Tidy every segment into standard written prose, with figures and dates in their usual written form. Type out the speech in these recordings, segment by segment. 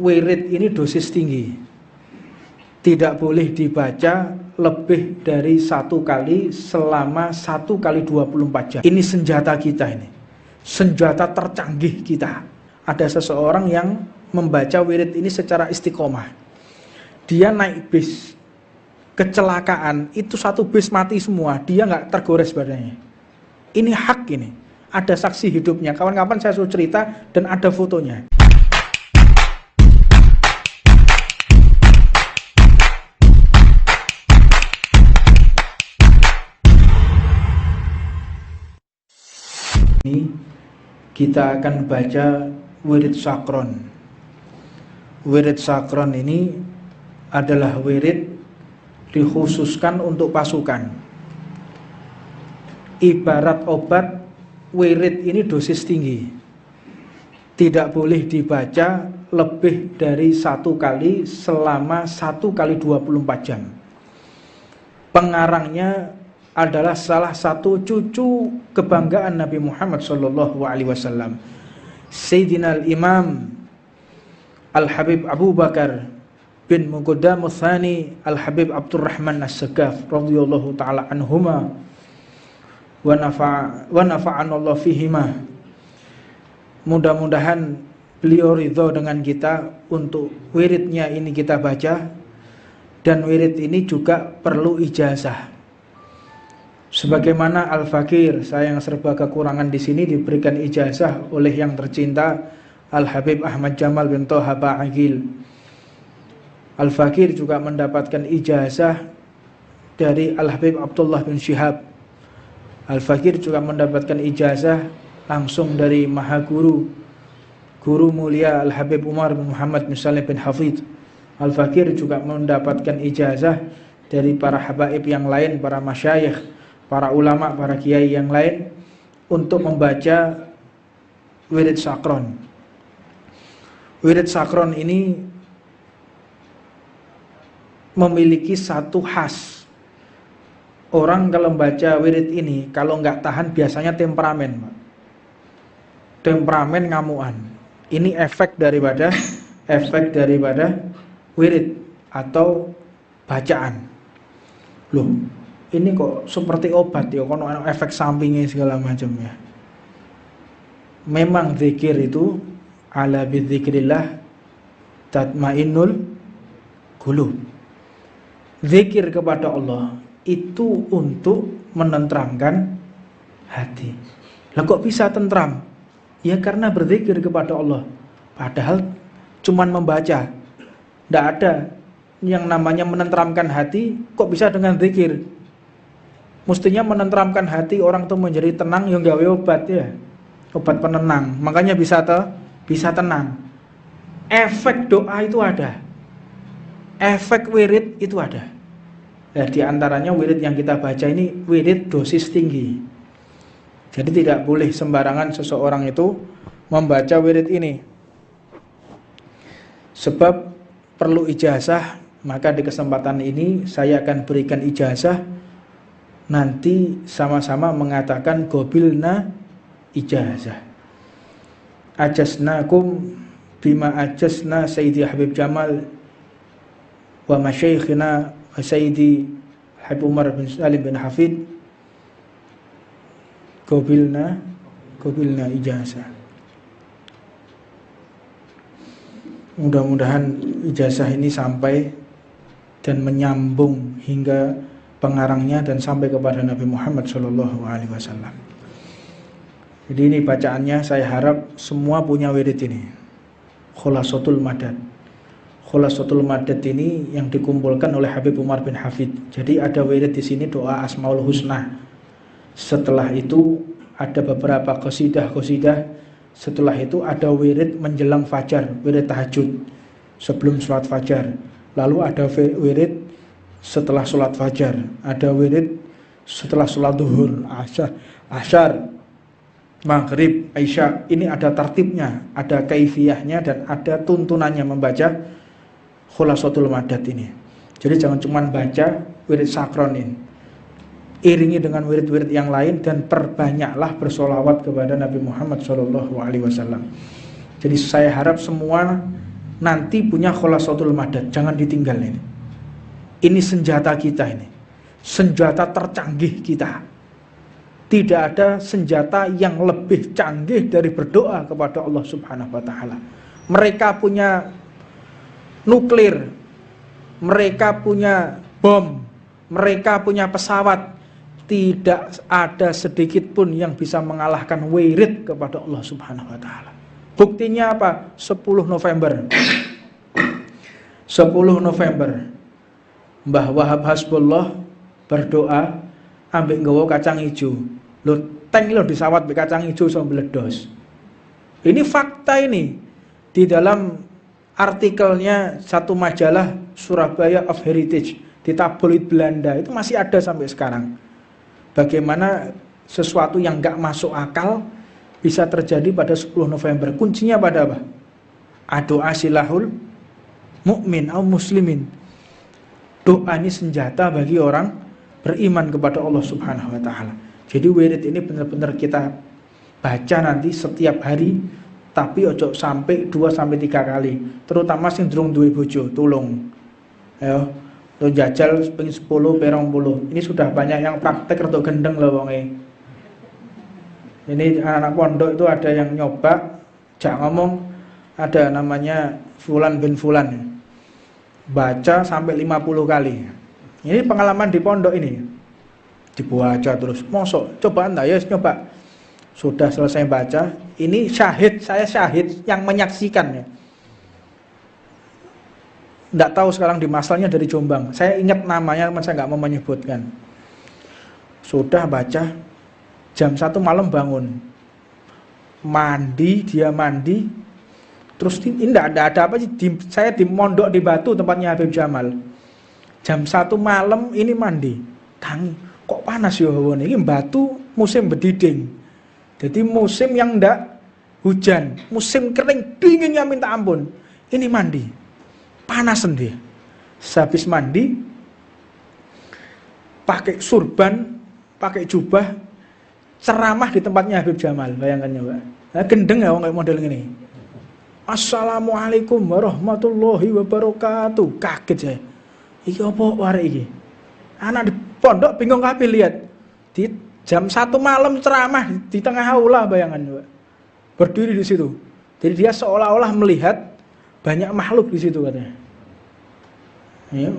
wirid ini dosis tinggi, tidak boleh dibaca lebih dari 1 kali selama 1 kali 24 jam. Ini senjata kita, ini senjata tercanggih kita. Ada seseorang yang membaca wirid ini secara istiqomah. Dia naik bis, kecelakaan, itu satu bis mati semua, dia nggak tergores badannya. Ini hak ini. Ada saksi hidupnya. Kawan-kawan saya suruh cerita dan ada fotonya. Ini kita akan baca wirid sakron. Wirid sakron ini adalah wirid dikhususkan untuk pasukan. Ibarat obat, wirid ini dosis tinggi, tidak boleh dibaca lebih dari 1 kali selama 1 kali 24 jam. Pengarangnya adalah salah satu cucu kebanggaan Nabi Muhammad SAW, Sayyidina Al-Imam Al-Habib Abu Bakar bin Muqaddam Tsani Al-Habib Abdurrahman As-Sagaf radhiyallahu ta'ala anhuma wa nafa'anallahu fihima. Mudah-mudahan beliau ridho dengan kita untuk wiridnya ini kita baca. Dan wirid ini juga perlu ijazah. Sebagaimana Al-Fakir, saya yang serba kekurangan di sini, diberikan ijazah oleh yang tercinta Al-Habib Ahmad Jamal bin Toha Ba'agil. Al-Fakir juga mendapatkan ijazah dari Al-Habib Abdullah bin Syihab. Al-Fakir juga mendapatkan ijazah langsung dari Mahaguru, Guru Mulia Al-Habib Umar bin Muhammad bin Salim bin Hafidh. Al-Fakir juga mendapatkan ijazah dari para habaib yang lain, para masyayikh, para ulama, para kiai yang lain untuk membaca wirid sakron. Wirid sakron ini memiliki satu khas. Orang kalau membaca wirid ini, kalau nggak tahan biasanya temperamen, temperamen ngamuan. Ini efek daripada wirid atau bacaan. Loh, ini kok seperti obat ya, kono efek sampingnya segala macam ya. Memang zikir itu ala bidzikrillah tatmainnul qulub. Zikir kepada Allah itu untuk menenteramkan hati. Lah kok bisa tentram? Ya karena berzikir kepada Allah. Padahal cuman membaca, tidak ada yang namanya menenteramkan hati. Kok bisa dengan zikir? Mestinya menenteramkan hati orang itu menjadi tenang, yang gawe obat ya, obat penenang. Makanya bisa tenang. Efek doa itu ada, efek wirid itu ada. Nah, di antaranya wirid yang kita baca ini wirid dosis tinggi. Jadi tidak boleh sembarangan seseorang itu membaca wirid ini. Sebab perlu ijazah, maka di kesempatan ini saya akan berikan ijazah. Nanti sama-sama mengatakan gobilna ijazah. Ajasnakum bima ajasna Sayyidi Habib Jamal wa masyaikhina wa Sayyidi Habib Umar bin Salim bin Hafidh. Gobilna ijazah. Mudah-mudahan ijazah ini sampai dan menyambung hingga pengarangnya dan sampai kepada Nabi Muhammad SAW. Jadi ini bacaannya, saya harap semua punya wirid ini. Khulasatul Madad. Khulasatul Madad ini yang dikumpulkan oleh Habib Umar bin Hafidh. Jadi ada wirid di sini doa Asmaul Husna. Setelah itu ada beberapa qasidah. Setelah itu ada wirid menjelang fajar, wirid tahajud sebelum sholat fajar. Lalu ada wirid setelah sholat fajar, ada wirid setelah sholat duhur, asyar, maghrib, isya. Ini ada tertibnya, ada kaifiyahnya, dan ada tuntunannya membaca khulasatul madad ini. Jadi jangan cuma baca wirid sakron ini, iringi dengan wirid-wirid yang lain dan perbanyaklah bersolawat kepada Nabi Muhammad SAW. Jadi saya harap semua nanti punya khulasatul madad, jangan ditinggal ini. Ini senjata kita ini. Senjata tercanggih kita. Tidak ada senjata yang lebih canggih dari berdoa kepada Allah Subhanahu wa taala. Mereka punya nuklir, mereka punya bom, mereka punya pesawat. Tidak ada sedikit pun yang bisa mengalahkan wirid kepada Allah Subhanahu wa taala. Buktinya apa? 10 November. 10 November. Mbah Wahab Hasbullah berdoa ambek nggawa kacang hijau. Lho, tank lho disawat mbek kacang hijau iso meledos. Ini fakta ini. Di dalam artikelnya satu majalah Surabaya of Heritage di tabloid Belanda itu masih ada sampai sekarang. Bagaimana sesuatu yang gak masuk akal bisa terjadi pada 10 November. Kuncinya pada apa? Doa silahul mukmin atau muslimin. Doa ini senjata bagi orang beriman kepada Allah Subhanahu wa taala. Jadi wirid ini benar-benar kita baca nanti setiap hari, tapi ojo sampai 2-3 kali. Terutama sing durung duwe bojo, tulung. Ayo lo jajal pengen 10 perong 10. Ini sudah banyak yang praktek untuk gendeng loh wonge. Ini anak pondok itu ada yang nyoba, jak ngomong ada namanya Fulan bin Fulan. Baca sampai 50 kali. Ini pengalaman di pondok ini. Dibaca terus. Mosok coba anda ya nyoba. Sudah selesai baca, ini syahid, saya syahid yang menyaksikan ya. Nggak tahu sekarang di masalahnya dari Jombang. Saya ingat namanya, saya nggak mau menyebutkan. Sudah baca, jam 1 malam bangun. Mandi, dia mandi. Terus ini nggak ada apa sih. Saya di mondok di Batu tempatnya Habib Jamal. Jam 1 malam ini mandi. Tangi, kok panas ya ini Batu musim bediding. Jadi musim yang nggak hujan. Musim kering, dinginnya minta ampun. Ini mandi. Panas sendiri. Habis mandi, pakai surban, pakai jubah, ceramah di tempatnya Habib Jamal. Bayangkannya, Pak. Nah, gendeng ya kayak model ini. Assalamualaikum warahmatullahi wabarakatuh. Kaget saya. Iki apa warek iki? Anak di pondok bingung kabeh lihat. Di jam 1 malam ceramah di tengah aula, bayangan, Pak. Berdiri di situ. Jadi dia seolah-olah melihat banyak makhluk di situ katanya. Ya,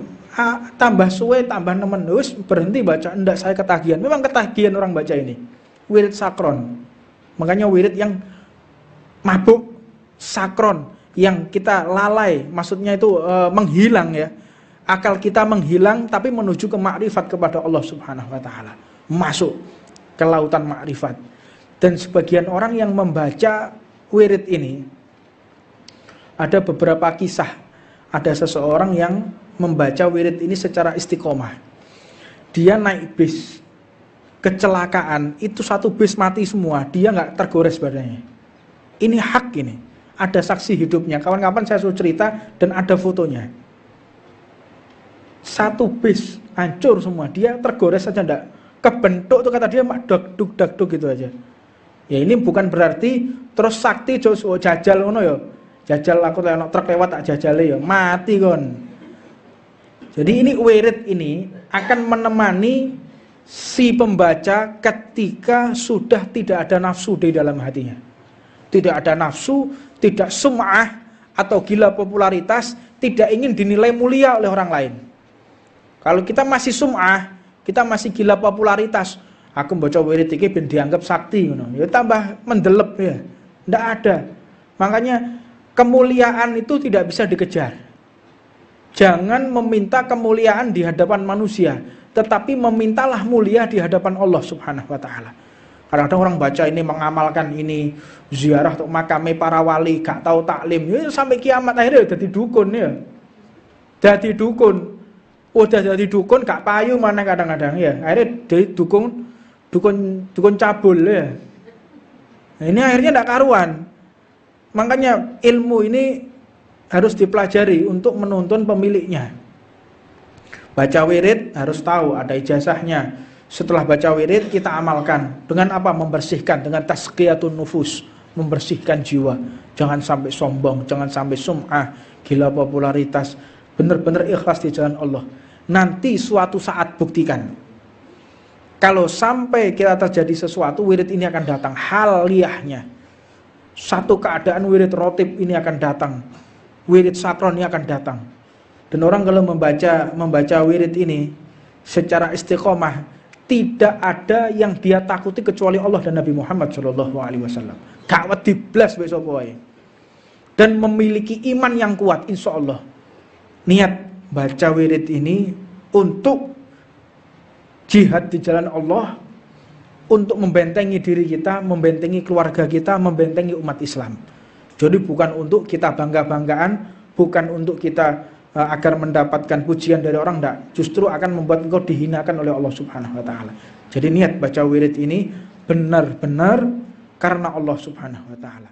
tambah suwe, tambah nemen, wis berhenti baca, ndak saya ketagihan. Memang ketagihan orang baca ini. Wirid sakron. Makanya wirid yang mabuk, sakron, yang kita lalai, maksudnya itu menghilang ya. Akal kita menghilang tapi menuju ke makrifat kepada Allah Subhanahu wa taala. Masuk ke lautan makrifat. Dan sebagian orang yang membaca wirid ini, ada beberapa kisah. Ada seseorang yang membaca wirid ini secara istiqomah. Dia naik bis, kecelakaan, itu satu bis mati semua, dia nggak tergores badannya. Ini hak ini, ada saksi hidupnya. Kawan-kawan saya suruh cerita dan ada fotonya. Satu bis hancur semua, dia tergores saja enggak. Kebentuk tuh kata dia mak duk gitu aja. Ya ini bukan berarti terus sakti jajal ngono ya. Jajal aku lewat truk lewat tak jajale ya, mati kon. Jadi ini wirid ini akan menemani si pembaca ketika sudah tidak ada nafsu di dalam hatinya. Tidak ada nafsu, tidak sum'ah atau gila popularitas, tidak ingin dinilai mulia oleh orang lain. Kalau kita masih sum'ah, kita masih gila popularitas, aku baca wirid iki ben dianggap sakti ngono. Ya tambah mendelep ya. Enggak ada. Makanya kemuliaan itu tidak bisa dikejar. Jangan meminta kemuliaan di hadapan manusia, tetapi memintalah mulia di hadapan Allah Subhanahu wa taala. Kadang-kadang orang baca ini mengamalkan ini ziarah untuk makame para wali, gak tahu taklim, ya sampai kiamat akhirnya jadi dukun ya. Jadi dukun. Udah jadi dukun gak payu mana kadang-kadang ya. Akhirnya jadi dukun cabul ya. Nah, ini akhirnya enggak karuan. Makanya ilmu ini harus dipelajari untuk menuntun pemiliknya. Baca wirid harus tahu ada ijazahnya. Setelah baca wirid kita amalkan dengan apa? Membersihkan dengan tazkiyatun nufus, membersihkan jiwa. Jangan sampai sombong, jangan sampai sum'ah, gila popularitas. Benar-benar ikhlas di jalan Allah. Nanti suatu saat buktikan. Kalau sampai kita terjadi sesuatu, wirid ini akan datang. Haliyahnya. Satu keadaan wirid rotib ini akan datang. Wirid sakron ini akan datang. Dan orang kalau membaca wirid ini secara istiqomah, tidak ada yang dia takuti kecuali Allah dan Nabi Muhammad SAW. Gak wedi blas besok boy. Dan memiliki iman yang kuat, insya Allah. Niat baca wirid ini untuk jihad di jalan Allah, untuk membentengi diri kita, membentengi keluarga kita, membentengi umat Islam. Jadi bukan untuk kita bangga-banggaan, bukan untuk kita agar mendapatkan pujian dari orang, enggak. Justru akan membuat engkau dihinakan oleh Allah Subhanahu wa taala. Jadi niat baca wirid ini benar-benar karena Allah Subhanahu wa taala.